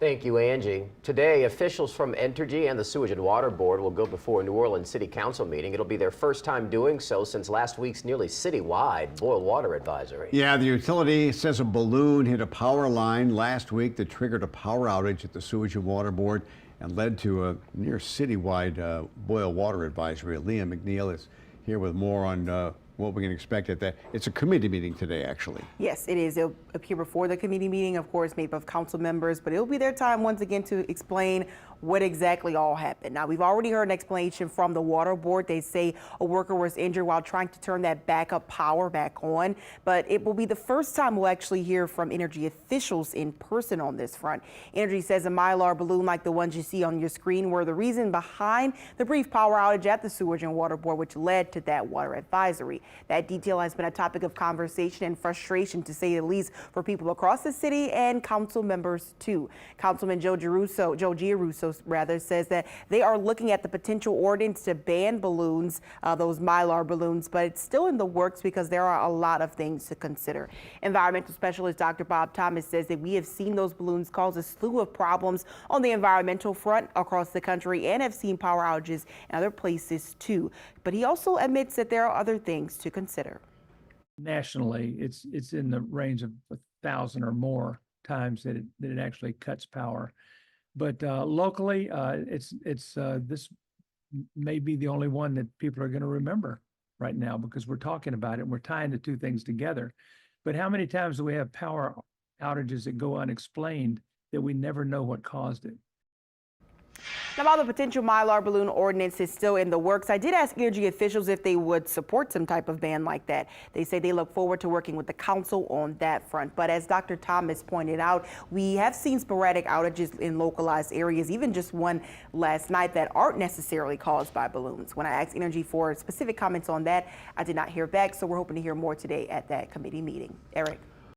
Thank you, Angie. Today, officials from Entergy and the Sewage and Water Board will go before a New Orleans City Council meeting. It'll be their first time doing so since last week's nearly citywide boil water advisory. Yeah, the utility says a balloon hit a power line last week that triggered a power outage at the Sewage and Water Board and led to a near citywide boil water advisory. Liam McNeil is here with more on what we can expect at that. It's a committee meeting today, actually. Yes, it is. It'll appear before the committee meeting, of course, made up of council members, but it'll be their time once again to explain what exactly all happened. Now, we've already heard an explanation from the water board. They say a worker was injured while trying to turn that backup power back on, but it will be the first time we'll actually hear from Entergy officials in person on this front. Entergy says a Mylar balloon like the ones you see on your screen were the reason behind the brief power outage at the Sewage and Water Board, which led to that water advisory. That detail has been a topic of conversation and frustration, to say the least, for people across the city and council members too. Councilman Joe Giarrusso says that they are looking at the potential ordinance to ban balloons, those Mylar balloons, but it's still in the works because there are a lot of things to consider. Environmental specialist Dr. Bob Thomas says that we have seen those balloons cause a slew of problems on the environmental front across the country and have seen power outages in other places too. But he also admits that there are other things to consider. Nationally, it's in the range of 1,000 or more times that it actually cuts power. But locally, this may be the only one that people are going to remember right now, because we're talking about it and we're tying the two things together. But how many times do we have power outages that go unexplained that we never know what caused it? Now, while the potential Mylar balloon ordinance is still in the works, I did ask Entergy officials if they would support some type of ban like that. They say they look forward to working with the council on that front. But as Dr. Thomas pointed out, we have seen sporadic outages in localized areas, even just one last night, that aren't necessarily caused by balloons. When I asked Entergy for specific comments on that, I did not hear back. So we're hoping to hear more today at that committee meeting. Eric.